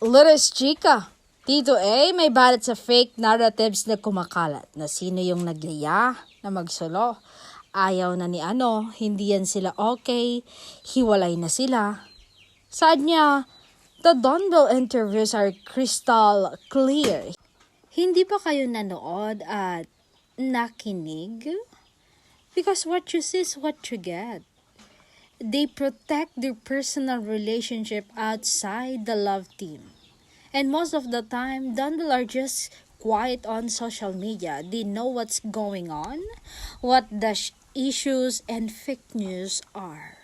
Lunes Chica, Tito A may balat sa fake narratives na kumakalat na sino yung nagyaya na magsulo. Ayaw na ni hindi yan sila okay, hiwalay na sila. Saad niya, the Donbell interviews are crystal clear. Hindi pa kayo nanood at nakinig? Because what you see is what you get. They protect their personal relationship outside the love team. And most of the time, Donbell are just quiet on social media. They know what's going on, what the issues and fake news are.